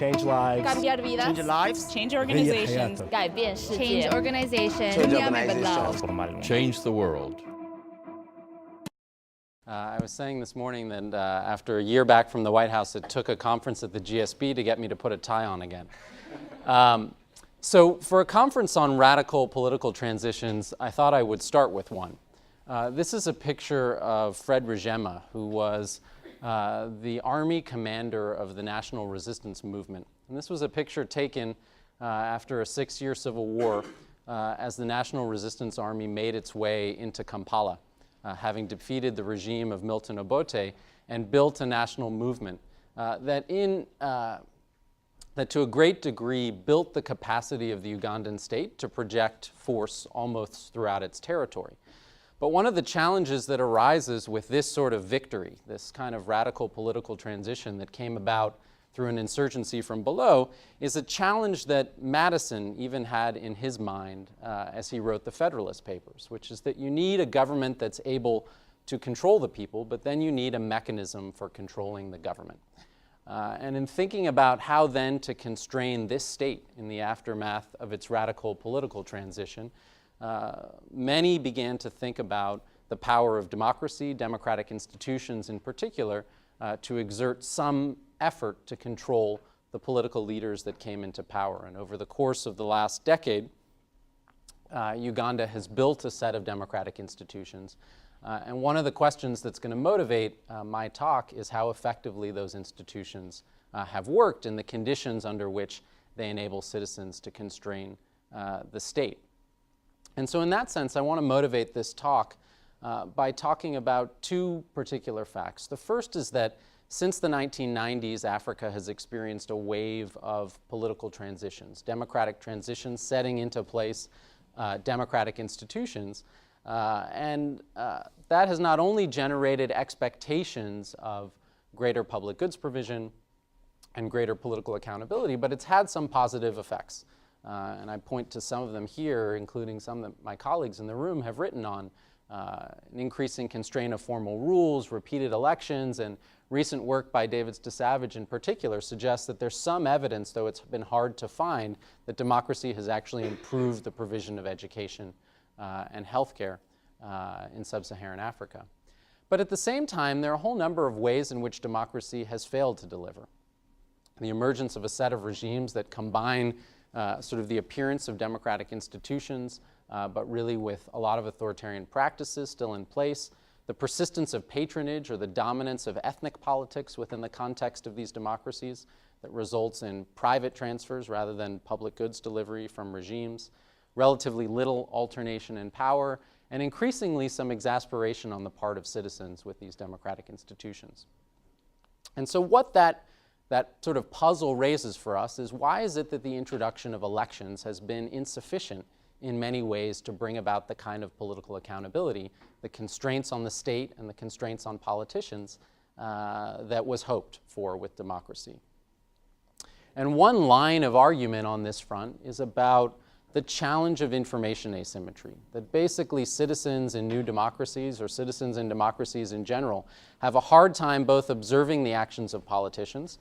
Change lives. Cambiar vidas. Change lives. Change organizations. 改变世界 Change organizations. Change the world. I was saying this morning that after a year back from the White House, it took a conference at the GSB to get me to put a tie on again. So for a conference on radical political transitions, I thought I would start with one. This is a picture of Fred Rugema, who was the army commander of the National Resistance Movement. And this was a picture taken after a 6-year civil war as the National Resistance Army made its way into Kampala, having defeated the regime of Milton Obote and built a national movement that to a great degree built the capacity of the Ugandan state to project force almost throughout its territory. But one of the challenges that arises with this sort of victory, this kind of radical political transition that came about through an insurgency from below, is a challenge that Madison even had in his mind as he wrote the Federalist Papers, which is that you need a government that's able to control the people, but then you need a mechanism for controlling the government. And in thinking about how then to constrain this state in the aftermath of its radical political transition, many began to think about the power of democracy, democratic institutions in particular, to exert some effort to control the political leaders that came into power. And over the course of the last decade, Uganda has built a set of democratic institutions. And one of the questions that's going to motivate my talk is how effectively those institutions have worked and the conditions under which they enable citizens to constrain the state. And so in that sense, I want to motivate this talk by talking about two particular facts. The first is that since the 1990s, Africa has experienced a wave of political transitions, democratic transitions setting into place democratic institutions. And that has not only generated expectations of greater public goods provision and greater political accountability, but it's had some positive effects. And I point to some of them here, including some that my colleagues in the room have written on. An increasing constraint of formal rules, repeated elections, and recent work by David Savage in particular suggests that there's some evidence, though it's been hard to find, that democracy has actually improved the provision of education and healthcare in sub-Saharan Africa. But at the same time, there are a whole number of ways in which democracy has failed to deliver. The emergence of a set of regimes that combine sort of the appearance of democratic institutions, but really with a lot of authoritarian practices still in place, the persistence of patronage or the dominance of ethnic politics within the context of these democracies that results in private transfers rather than public goods delivery from regimes, relatively little alternation in power, and increasingly some exasperation on the part of citizens with these democratic institutions. And so what that sort of puzzle raises for us is, why is it that the introduction of elections has been insufficient in many ways to bring about the kind of political accountability, the constraints on the state and the constraints on politicians that was hoped for with democracy? And one line of argument on this front is about the challenge of information asymmetry, that basically citizens in new democracies or citizens in democracies in general have a hard time both observing the actions of politicians,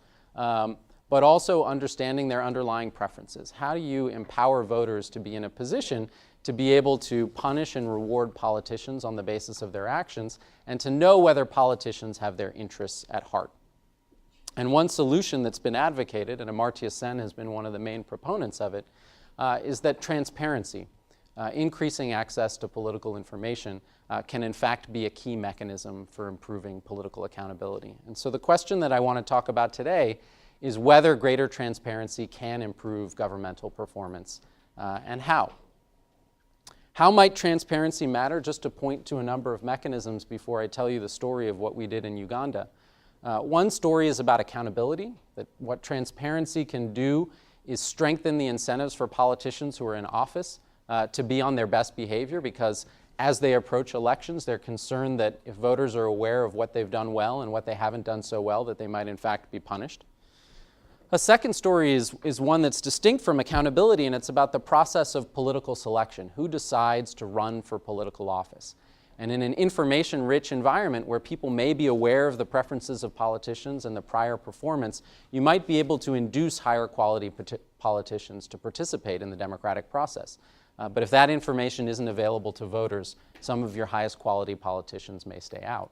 but also understanding their underlying preferences. How do you empower voters to be in a position to be able to punish and reward politicians on the basis of their actions, and to know whether politicians have their interests at heart? And one solution that's been advocated, and Amartya Sen has been one of the main proponents of it, is that transparency, increasing access to political information, can in fact be a key mechanism for improving political accountability. And so the question that I want to talk about today is whether greater transparency can improve governmental performance, and how. How might transparency matter? Just to point to a number of mechanisms before I tell you the story of what we did in Uganda. One story is about accountability, that what transparency can do is strengthen the incentives for politicians who are in office to be on their best behavior, because as they approach elections, they're concerned that if voters are aware of what they've done well and what they haven't done so well, that they might in fact be punished. A second story is one that's distinct from accountability, and it's about the process of political selection. Who decides to run for political office? And in an information-rich environment where people may be aware of the preferences of politicians and the prior performance, you might be able to induce higher quality politicians to participate in the democratic process. But if that information isn't available to voters, some of your highest quality politicians may stay out.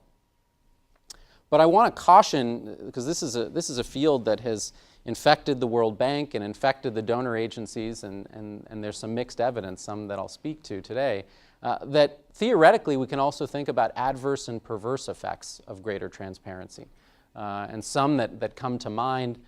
But I want to caution, because this is a field that has infected the World Bank and infected the donor agencies, and there's some mixed evidence, some that I'll speak to today, that theoretically we can also think about adverse and perverse effects of greater transparency. And some that come to mind,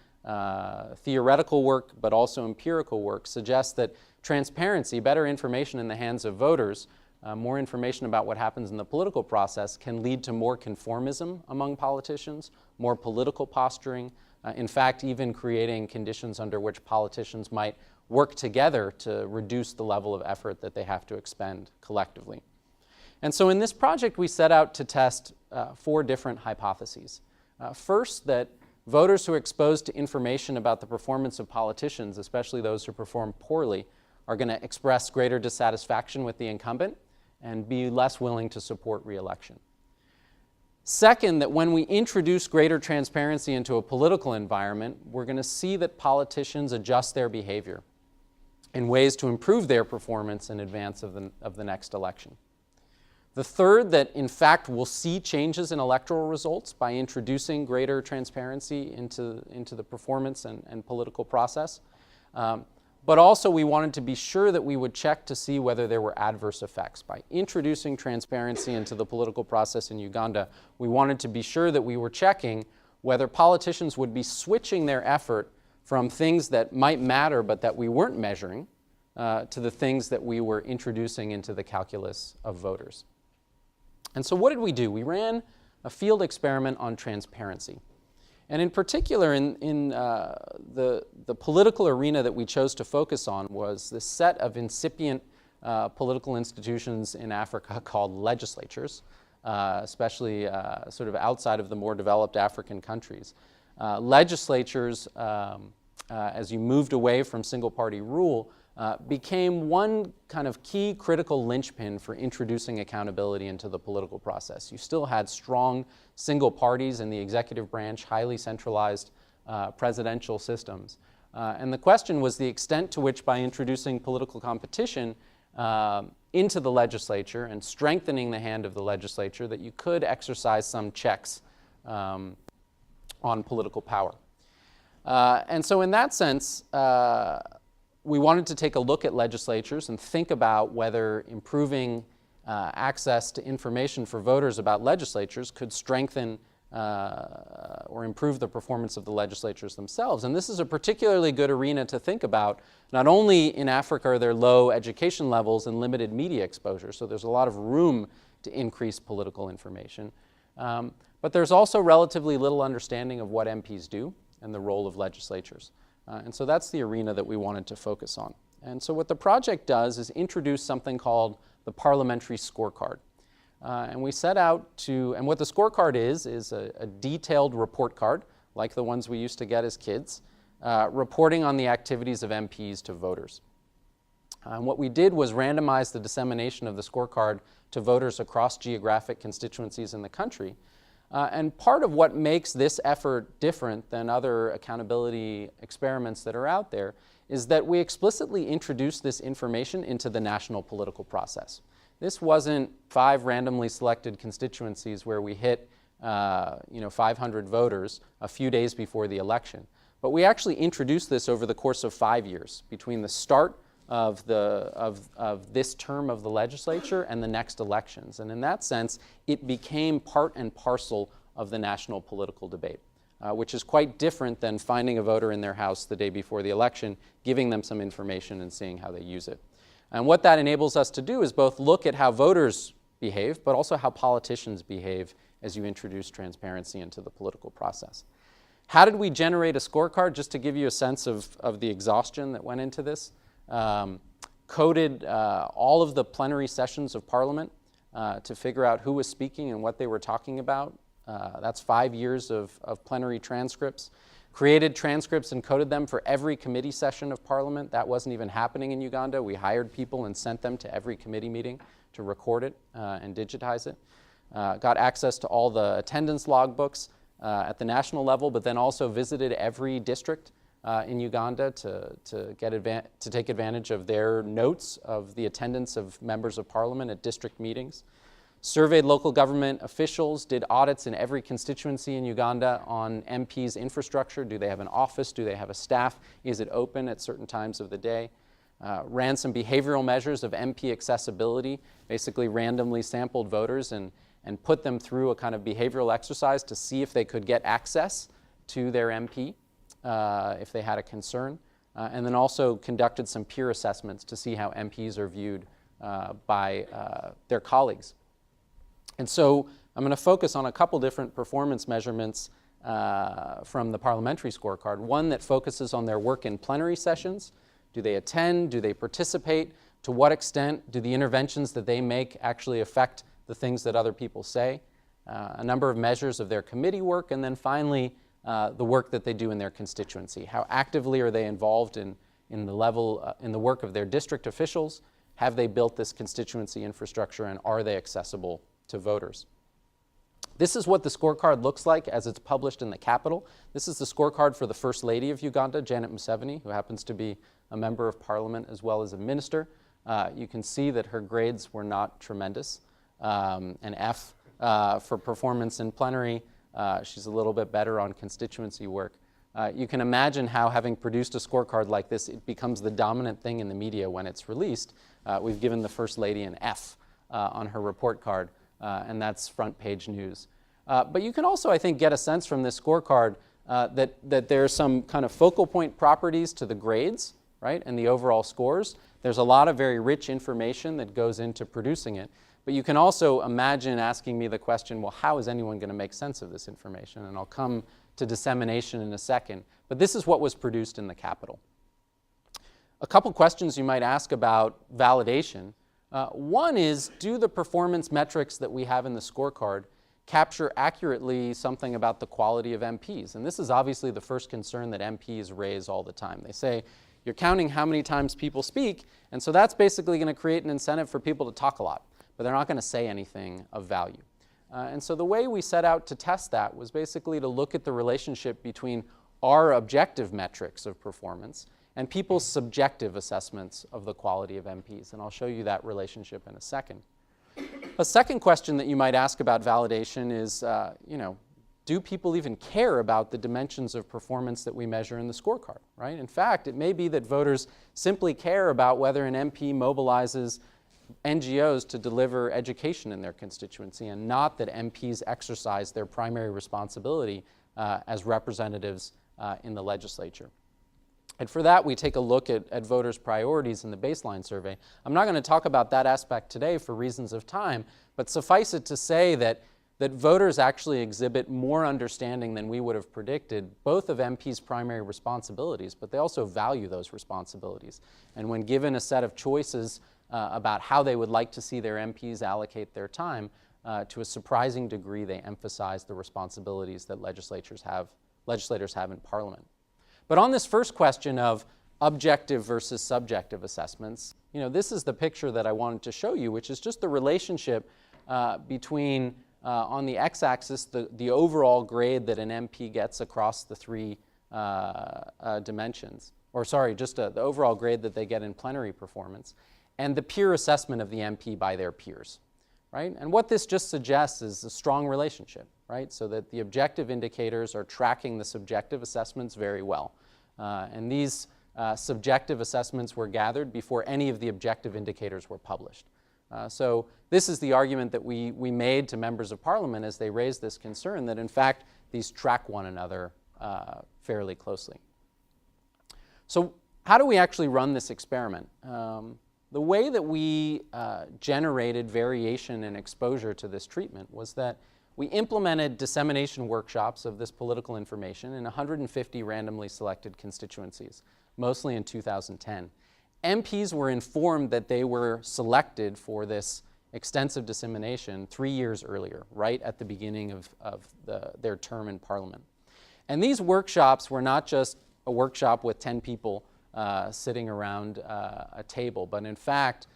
theoretical work but also empirical work, suggests that transparency, better information in the hands of voters, more information about what happens in the political process can lead to more conformism among politicians, more political posturing, in fact even creating conditions under which politicians might work together to reduce the level of effort that they have to expend collectively. And so in this project we set out to test 4 different hypotheses. First, that voters who are exposed to information about the performance of politicians, especially those who perform poorly, are going to express greater dissatisfaction with the incumbent and be less willing to support re-election. Second, that when we introduce greater transparency into a political environment, we're going to see that politicians adjust their behavior in ways to improve their performance in advance of the next election. The third, that in fact we'll see changes in electoral results by introducing greater transparency into the performance and political process. But also we wanted to be sure that we would check to see whether there were adverse effects. By introducing transparency into the political process in Uganda, we wanted to be sure that we were checking whether politicians would be switching their effort from things that might matter but that we weren't measuring to the things that we were introducing into the calculus of voters. And so what did we do? We ran a field experiment on transparency. And in particular, in the political arena that we chose to focus on was this set of incipient political institutions in Africa called legislatures, especially sort of outside of the more developed African countries. Legislatures, as you moved away from single-party rule, became one kind of key critical linchpin for introducing accountability into the political process. You still had strong single parties in the executive branch, highly centralized presidential systems. And the question was the extent to which, by introducing political competition into the legislature and strengthening the hand of the legislature, that you could exercise some checks on political power. And so in that sense, we wanted to take a look at legislatures and think about whether improving access to information for voters about legislatures could strengthen or improve the performance of the legislatures themselves. And this is a particularly good arena to think about. Not only in Africa are there low education levels and limited media exposure, so there's a lot of room to increase political information, but there's also relatively little understanding of what MPs do and the role of legislatures. And so that's the arena that we wanted to focus on. And so what the project does is introduce something called the parliamentary scorecard. And we set out to, and what the scorecard is a detailed report card, like the ones we used to get as kids, reporting on the activities of MPs to voters. And what we did was randomize the dissemination of the scorecard to voters across geographic constituencies in the country. And part of what makes this effort different than other accountability experiments that are out there is that we explicitly introduced this information into the national political process. This wasn't 5 randomly selected constituencies where we hit 500 voters a few days before the election. But we actually introduced this over the course of 5 years, between the start of this term of the legislature and the next elections. And in that sense, it became part and parcel of the national political debate, which is quite different than finding a voter in their house the day before the election, giving them some information and seeing how they use it. And what that enables us to do is both look at how voters behave, but also how politicians behave as you introduce transparency into the political process. How did we generate a scorecard? Just to give you a sense of the exhaustion that went into this. Coded all of the plenary sessions of Parliament to figure out who was speaking and what they were talking about. That's 5 years of plenary transcripts. Created transcripts and coded them for every committee session of Parliament. That wasn't even happening in Uganda. We hired people and sent them to every committee meeting to record it and digitize it. Got access to all the attendance logbooks at the national level, but then also visited every district in Uganda to take advantage of their notes of the attendance of members of parliament at district meetings. Surveyed local government officials, did audits in every constituency in Uganda on MPs' infrastructure. Do they have an office? Do they have a staff? Is it open at certain times of the day? Ran some behavioral measures of MP accessibility, basically randomly sampled voters and put them through a kind of behavioral exercise to see if they could get access to their MP if they had a concern. And then also conducted some peer assessments to see how MPs are viewed by their colleagues. And so I'm going to focus on a couple different performance measurements from the parliamentary scorecard. One that focuses on their work in plenary sessions. Do they attend? Do they participate? To what extent do the interventions that they make actually affect the things that other people say? A number of measures of their committee work, and then finally the work that they do in their constituency. How actively are they involved in the work of their district officials? Have they built this constituency infrastructure, and are they accessible to voters? This is what the scorecard looks like as it's published in the Capitol. This is the scorecard for the First Lady of Uganda, Janet Museveni, who happens to be a member of parliament as well as a minister. You can see that her grades were not tremendous. An F for performance in plenary. She's a little bit better on constituency work. You can imagine how, having produced a scorecard like this, it becomes the dominant thing in the media when it's released. We've given the First Lady an F on her report card. And that's front page news. But you can also, I think, get a sense from this scorecard that there's some kind of focal point properties to the grades, right, and the overall scores. There's a lot of very rich information that goes into producing it. But you can also imagine asking me the question, well, how is anyone going to make sense of this information? And I'll come to dissemination in a second. But this is what was produced in the Capitol. A couple questions you might ask about validation. One is, do the performance metrics that we have in the scorecard capture accurately something about the quality of MPs? And this is obviously the first concern that MPs raise all the time. They say, you're counting how many times people speak, and so that's basically going to create an incentive for people to talk a lot, but they're not going to say anything of value. And so the way we set out to test that was basically to look at the relationship between our objective metrics of performance and people's subjective assessments of the quality of MPs. And I'll show you that relationship in a second. A second question that you might ask about validation is, do people even care about the dimensions of performance that we measure in the scorecard, right? In fact, it may be that voters simply care about whether an MP mobilizes NGOs to deliver education in their constituency, and not that MPs exercise their primary responsibility as representatives in the legislature. And for that, we take a look at voters' priorities in the baseline survey. I'm not going to talk about that aspect today for reasons of time, but suffice it to say that voters actually exhibit more understanding than we would have predicted, both of MPs' primary responsibilities, but they also value those responsibilities. And when given a set of choices about how they would like to see their MPs allocate their time, to a surprising degree, they emphasize the responsibilities that legislators have in Parliament. But on this first question of objective versus subjective assessments, this is the picture that I wanted to show you, which is just the relationship between, on the x-axis, the overall grade that an MP gets across the three dimensions, or sorry, just the overall grade that they get in plenary performance, and the peer assessment of the MP by their peers, right? And what this just suggests is a strong relationship, right? So that the objective indicators are tracking the subjective assessments very well. And these subjective assessments were gathered before any of the objective indicators were published. So this is the argument that we made to members of Parliament as they raised this concern, that in fact these track one another fairly closely. So how do we actually run this experiment? The way that we generated variation and exposure to this treatment was that we implemented dissemination workshops of this political information in 150 randomly selected constituencies, mostly in 2010. MPs were informed that they were selected for this extensive dissemination 3 years earlier, right at the beginning of their term in Parliament. And these workshops were not just a workshop with 10 people sitting around a table, but in fact,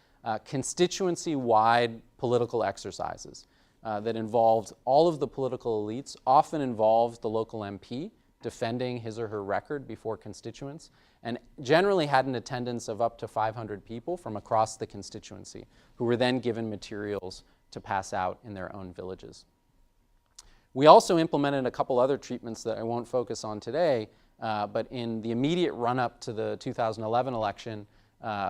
constituency-wide political exercises that involved all of the political elites, often involved the local MP defending his or her record before constituents, and generally had an attendance of up to 500 people from across the constituency, who were then given materials to pass out in their own villages. We also implemented a couple other treatments that I won't focus on today, but in the immediate run-up to the 2011 election,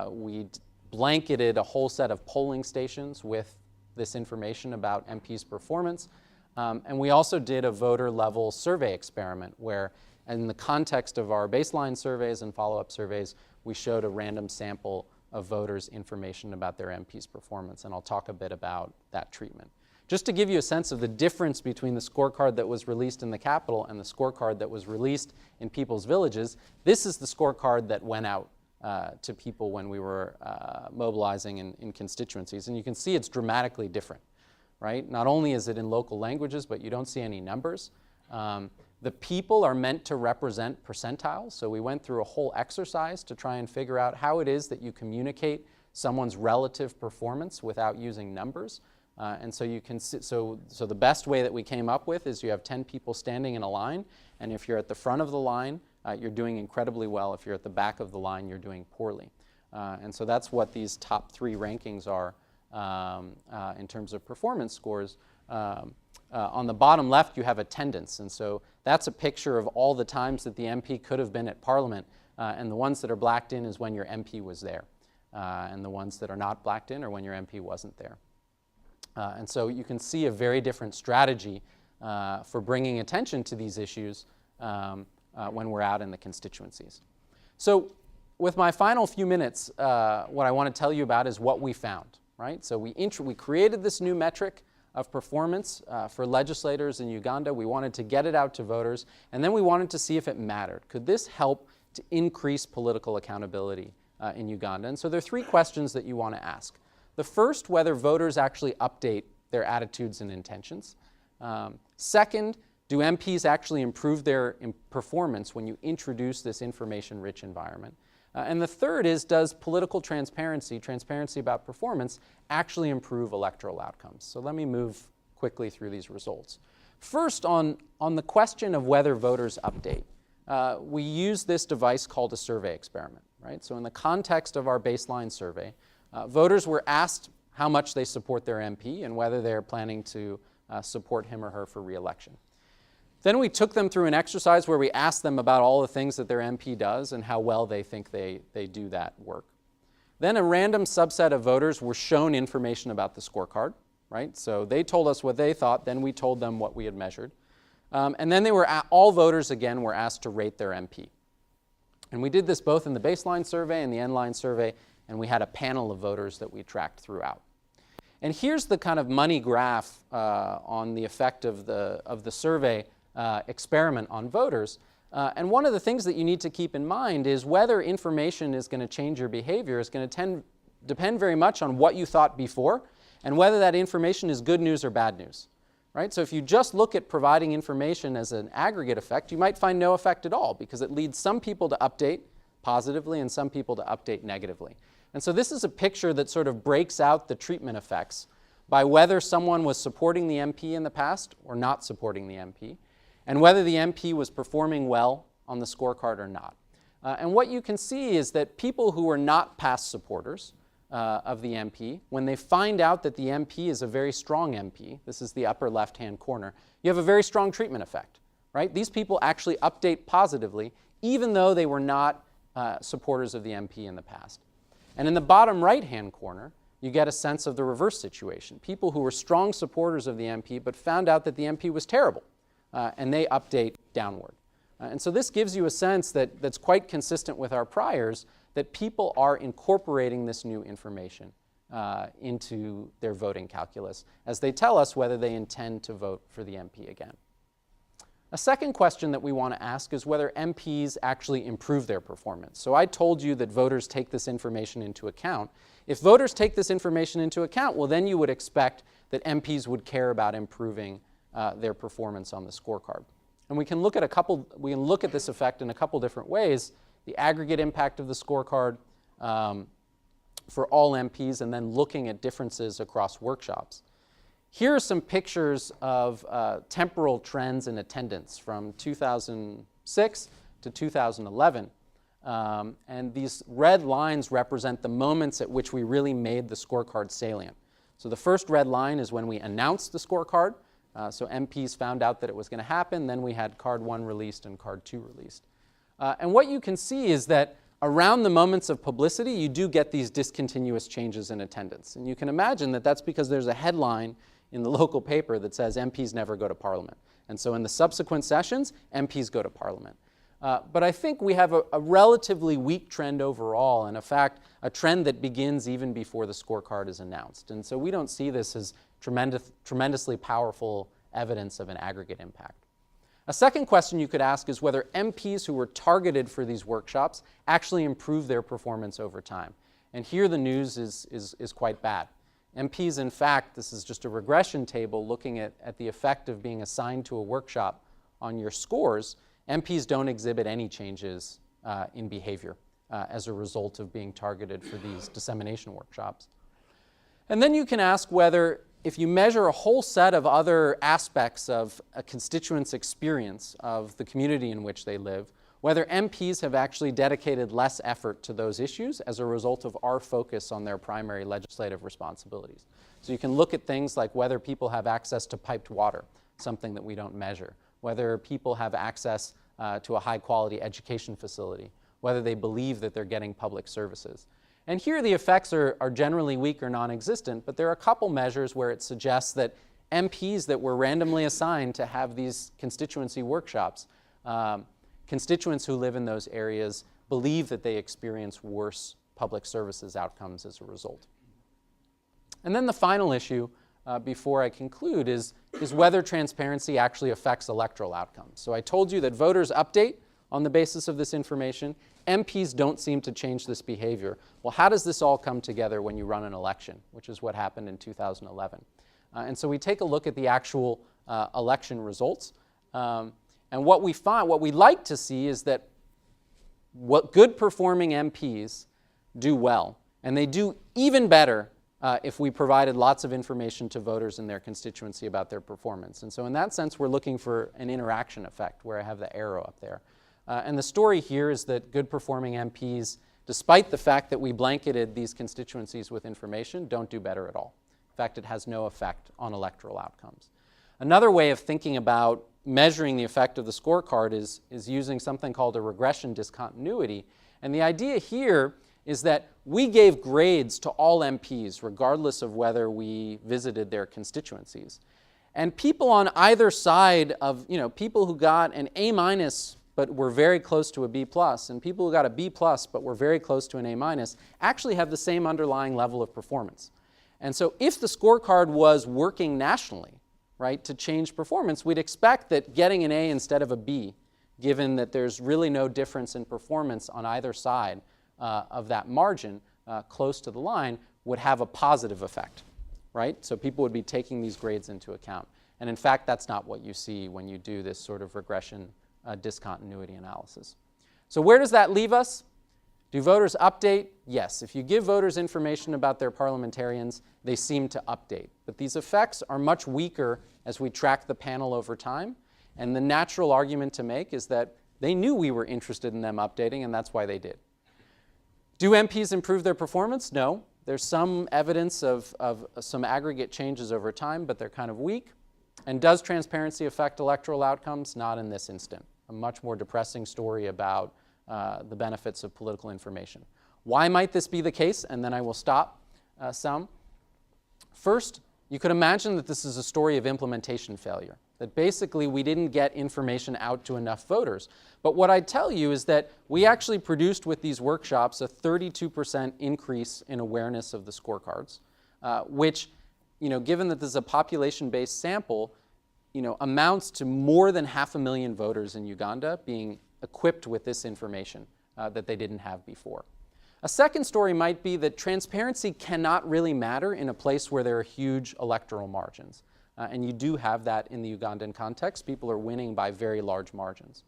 we blanketed a whole set of polling stations with this information about MPs' performance. And we also did a voter-level survey experiment where, in the context of our baseline surveys and follow-up surveys, we showed a random sample of voters' information about their MPs' performance. And I'll talk a bit about that treatment. Just to give you a sense of the difference between the scorecard that was released in the capital and the scorecard that was released in people's villages, this is the scorecard that went out to people when we were mobilizing in constituencies. And you can see it's dramatically different, right? Not only is it in local languages, but you don't see any numbers. The people are meant to represent percentiles. So we went through a whole exercise to try and figure out how it is that you communicate someone's relative performance without using numbers. And so you can see, so the best way that we came up with is you have 10 people standing in a line, and if you're at the front of the line, you're doing incredibly well. If you're at the back of the line, you're doing poorly. And so that's what these top 3 rankings are in terms of performance scores. On the bottom left, you have attendance, and so that's a picture of all the times that the MP could have been at Parliament, and the ones that are blacked in is when your MP was there, and the ones that are not blacked in are when your MP wasn't there. And so you can see a very different strategy for bringing attention to these issues when we're out in the constituencies. So with my final few minutes, what I want to tell you about is what we found, right? So we created this new metric of performance for legislators in Uganda. We wanted to get it out to voters, and then we wanted to see if it mattered. Could this help to increase political accountability in Uganda? And so there are 3 questions that you want to ask. The first, whether voters actually update their attitudes and intentions. Second, do MPs actually improve their performance when you introduce this information-rich environment? And the third is, does political transparency about performance, actually improve electoral outcomes? So let me move quickly through these results. First, on the question of whether voters update, we use this device called a survey experiment, right? So in the context of our baseline survey, voters were asked how much they support their MP and whether they're planning to support him or her for re-election. Then we took them through an exercise where we asked them about all the things that their MP does and how well they think they do that work. Then a random subset of voters were shown information about the scorecard, right? So they told us what they thought, then we told them what we had measured. And then all voters, again, were asked to rate their MP. And we did this both in the baseline survey and the end-line survey, and we had a panel of voters that we tracked throughout. And here's the kind of money graph on the effect of the survey experiment on voters. And one of the things that you need to keep in mind is whether information is going to change your behavior is going to depend very much on what you thought before and whether that information is good news or bad news. Right? So if you just look at providing information as an aggregate effect, you might find no effect at all because it leads some people to update positively and some people to update negatively. And so this is a picture that sort of breaks out the treatment effects by whether someone was supporting the MP in the past or not supporting the MP, and whether the MP was performing well on the scorecard or not. And what you can see is that people who are not past supporters of the MP, when they find out that the MP is a very strong MP, this is the upper left-hand corner, you have a very strong treatment effect, right? These people actually update positively, even though they were not supporters of the MP in the past. And in the bottom right-hand corner, you get a sense of the reverse situation. People who were strong supporters of the MP but found out that the MP was terrible, and they update downward. And so this gives you a sense that's quite consistent with our priors, that people are incorporating this new information into their voting calculus as they tell us whether they intend to vote for the MP again. A second question that we want to ask is whether MPs actually improve their performance. So I told you that voters take this information into account. If voters take this information into account, well, then you would expect that MPs would care about improving their performance on the scorecard. And we can look at this effect in a couple different ways. The aggregate impact of the scorecard, for all MPs and then looking at differences across workshops. Here are some pictures of temporal trends in attendance from 2006 to 2011. And these red lines represent the moments at which we really made the scorecard salient. So the first red line is when we announced the scorecard. So MPs found out that it was going to happen. Then we had card 1 released and card 2 released. And what you can see is that around the moments of publicity, you do get these discontinuous changes in attendance. And you can imagine that that's because there's a headline in the local paper that says MPs never go to Parliament. And so in the subsequent sessions, MPs go to Parliament. But I think we have a relatively weak trend overall, and in fact, a trend that begins even before the scorecard is announced. And so we don't see this as tremendously powerful evidence of an aggregate impact. A second question you could ask is whether MPs who were targeted for these workshops actually improve their performance over time. And here the news is quite bad. MPs, in fact, this is just a regression table looking at the effect of being assigned to a workshop on your scores. MPs don't exhibit any changes in behavior as a result of being targeted for these dissemination workshops. And then you can ask whether, if you measure a whole set of other aspects of a constituent's experience of the community in which they live, whether MPs have actually dedicated less effort to those issues as a result of our focus on their primary legislative responsibilities. So you can look at things like whether people have access to piped water, something that we don't measure, whether people have access to a high-quality education facility, whether they believe that they're getting public services. And here the effects are generally weak or non-existent, but there are a couple measures where it suggests that MPs that were randomly assigned to have these constituency workshops, constituents who live in those areas believe that they experience worse public services outcomes as a result. And then the final issue before I conclude is whether transparency actually affects electoral outcomes. So I told you that voters update on the basis of this information. MPs don't seem to change this behavior. Well, how does this all come together when you run an election, which is what happened in 2011? And so we take a look at the actual election results. And what we like to see is that what good performing MPs do well, and they do even better if we provided lots of information to voters in their constituency about their performance. And so in that sense, we're looking for an interaction effect, where I have the arrow up there. And the story here is that good performing MPs, despite the fact that we blanketed these constituencies with information, don't do better at all. In fact, it has no effect on electoral outcomes. Another way of thinking about measuring the effect of the scorecard is using something called a regression discontinuity. And the idea here is that we gave grades to all MPs, regardless of whether we visited their constituencies. And people on either side of, people who got an A- but were very close to a B+, and people who got a B+, but were very close to an A-, actually have the same underlying level of performance. And so if the scorecard was working nationally, right, to change performance, we'd expect that getting an A instead of a B, given that there's really no difference in performance on either side of that margin close to the line, would have a positive effect, right? So people would be taking these grades into account. And in fact, that's not what you see when you do this sort of regression discontinuity analysis. So where does that leave us? Do voters update? Yes. If you give voters information about their parliamentarians, they seem to update. But these effects are much weaker as we track the panel over time. And the natural argument to make is that they knew we were interested in them updating, and that's why they did. Do MPs improve their performance? No. There's some evidence of some aggregate changes over time, but they're kind of weak. And does transparency affect electoral outcomes? Not in this instant. A much more depressing story about the benefits of political information. Why might this be the case? And then I will stop some. First, you could imagine that this is a story of implementation failure, that basically we didn't get information out to enough voters. But what I'd tell you is that we actually produced with these workshops a 32% increase in awareness of the scorecards, which, given that this is a population-based sample, amounts to more than 500,000 voters in Uganda being equipped with this information that they didn't have before. A second story might be that transparency cannot really matter in a place where there are huge electoral margins. And you do have that in the Ugandan context. People are winning by very large margins.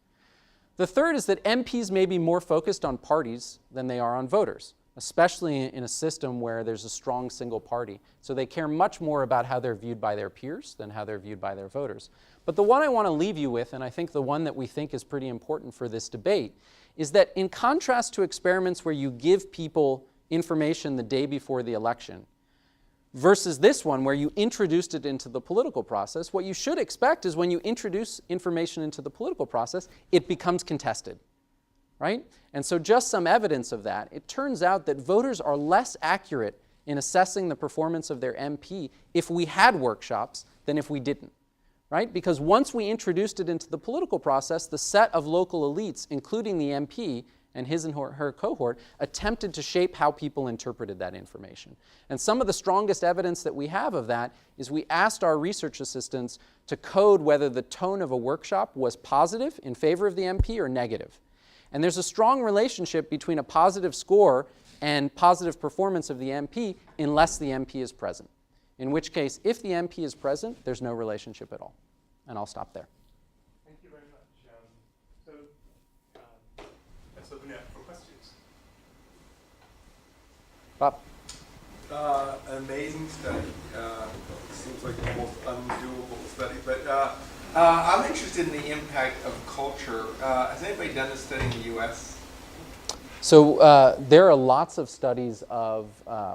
The third is that MPs may be more focused on parties than they are on voters. especially in a system where there's a strong single party. So they care much more about how they're viewed by their peers than how they're viewed by their voters. But the one I want to leave you with, and I think the one that we think is pretty important for this debate, is that in contrast to experiments where you give people information the day before the election, versus this one where you introduced it into the political process, what you should expect is when you introduce information into the political process, it becomes contested, right? And so just some evidence of that, it turns out that voters are less accurate in assessing the performance of their MP if we had workshops than if we didn't, right? Because once we introduced it into the political process, the set of local elites, including the MP and his and her cohort, attempted to shape how people interpreted that information. And some of the strongest evidence that we have of that is we asked our research assistants to code whether the tone of a workshop was positive in favor of the MP or negative. And there's a strong relationship between a positive score and positive performance of the MP unless the MP is present. In which case, if the MP is present, there's no relationship at all. And I'll stop there. Thank you very much. Let's open it up for questions. Bob? Amazing study. Seems like the most undoable study, but I'm interested in the impact of culture. Has anybody done this study in the U.S.? So there are lots of studies of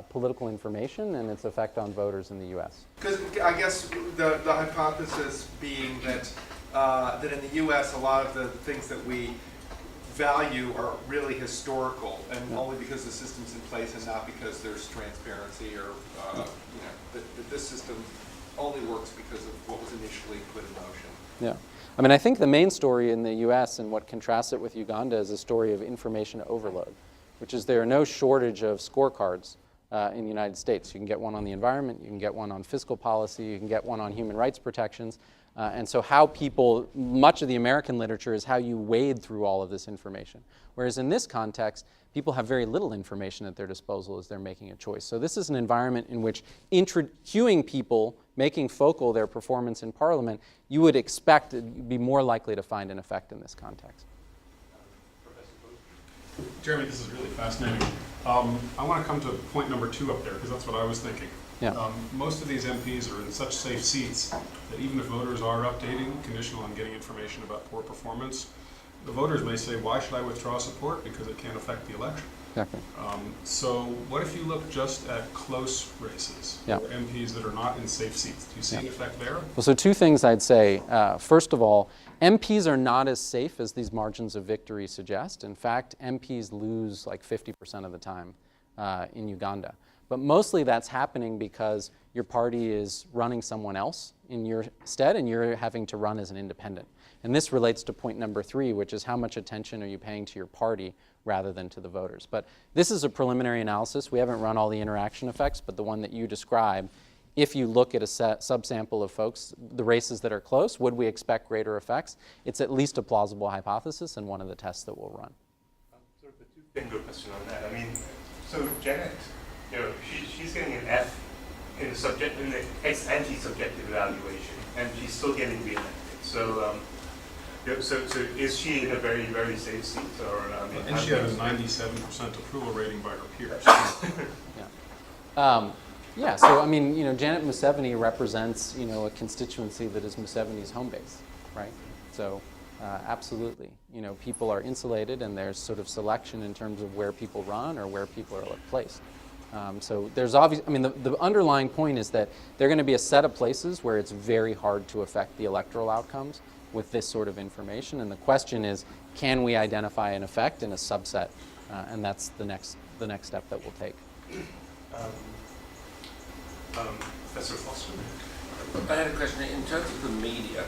political information and its effect on voters in the U.S. Because I guess the hypothesis being that that in the U.S. a lot of the things that we value are really historical, and only because the system's in place and not because there's transparency or that this system only works because of what was initially put in motion. Yeah. I mean, I think the main story in the U.S. and what contrasts it with Uganda is a story of information overload, which is there are no shortage of scorecards in the United States. You can get one on the environment, you can get one on fiscal policy, you can get one on human rights protections. And so how people, much of the American literature is how you wade through all of this information. Whereas in this context, people have very little information at their disposal as they're making a choice. So this is an environment in which cueing people, making focal their performance in Parliament, you would expect to be more likely to find an effect in this context. Jeremy, this is really fascinating. I want to come to point number 2 up there, because that's what I was thinking. Yeah. Most of these MPs are in such safe seats that even if voters are updating, conditional on getting information about poor performance, the voters may say, why should I withdraw support? Because it can't affect the election. Exactly. So what if you look just at close races, or MPs that are not in safe seats? Do you see an effect there? Well, so 2 things I'd say. First of all, MPs are not as safe as these margins of victory suggest. In fact, MPs lose like 50% of the time in Uganda. But mostly that's happening because your party is running someone else in your stead and you're having to run as an independent. And this relates to point number 3, which is how much attention are you paying to your party rather than to the voters. But this is a preliminary analysis. We haven't run all the interaction effects, but the one that you describe, if you look at a subsample of folks, the races that are close, would we expect greater effects? It's at least a plausible hypothesis and one of the tests that we'll run. Sort of a two-finger question on that. I mean, so Janet, she's getting an F in the anti-subjective evaluation, and she's still getting re-elected. So, so is she in a very, very safe seat? Or, and she had a 97% approval rating by her peers. Yeah, so I mean, Janet Museveni represents, a constituency that is Museveni's home base, right? So absolutely, people are insulated and there's sort of selection in terms of where people run or where people are placed. So there's the underlying point is that there are going to be a set of places where it's very hard to affect the electoral outcomes with this sort of information. And the question is, can we identify an effect in a subset? And that's the next step that we'll take. Professor Foster? I had a question. In terms of the media,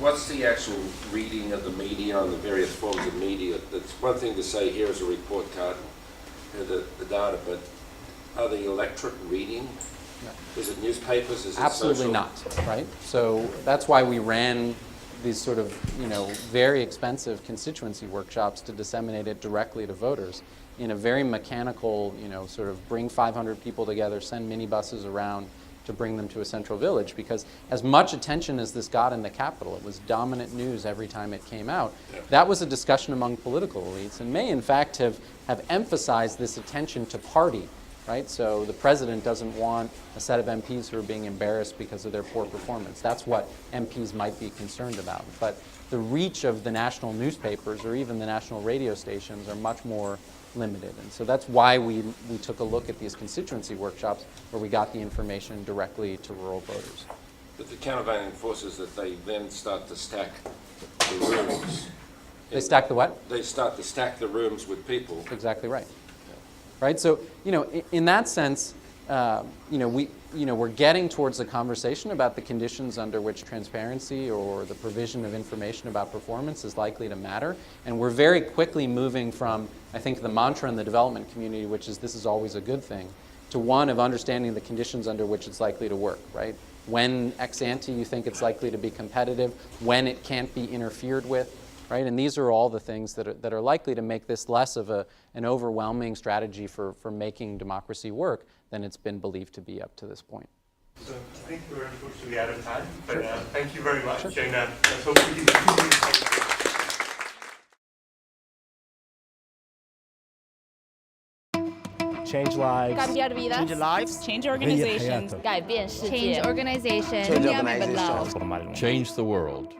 what's the actual reading of the media on the various forms of media? That's one thing to say, here's a report card, the data, but are the electorate reading? No. Is it newspapers? Is it Absolutely social? Not, right? So that's why we ran these sort of, very expensive constituency workshops to disseminate it directly to voters in a very mechanical, sort of bring 500 people together, send minibuses around, to bring them to a central village, because as much attention as this got in the capital, it was dominant news every time it came out. That was a discussion among political elites, and may in fact have emphasized this attention to party, right? So the president doesn't want a set of MPs who are being embarrassed because of their poor performance. That's what MPs might be concerned about. But the reach of the national newspapers or even the national radio stations are much more limited. And so that's why we took a look at these constituency workshops where we got the information directly to rural voters. But the countervailing force is that they then start to stack the rooms. They stack the what? They start to stack the rooms with people. Exactly right. Right? So, in that sense, we're getting towards a conversation about the conditions under which transparency or the provision of information about performance is likely to matter. And we're very quickly moving from, I think, the mantra in the development community, which is this is always a good thing, to one of understanding the conditions under which it's likely to work, right? When ex ante you think it's likely to be competitive, when it can't be interfered with, right? And these are all the things that are likely to make this less of an overwhelming strategy for making democracy work than it's been believed to be up to this point. So I think we're unfortunately out of time, but thank you very much, and let's hope we can continue. Change lives. Cambiar vidas. Change lives. Change organizations. 改变 改变世界。Change organization. Change the world.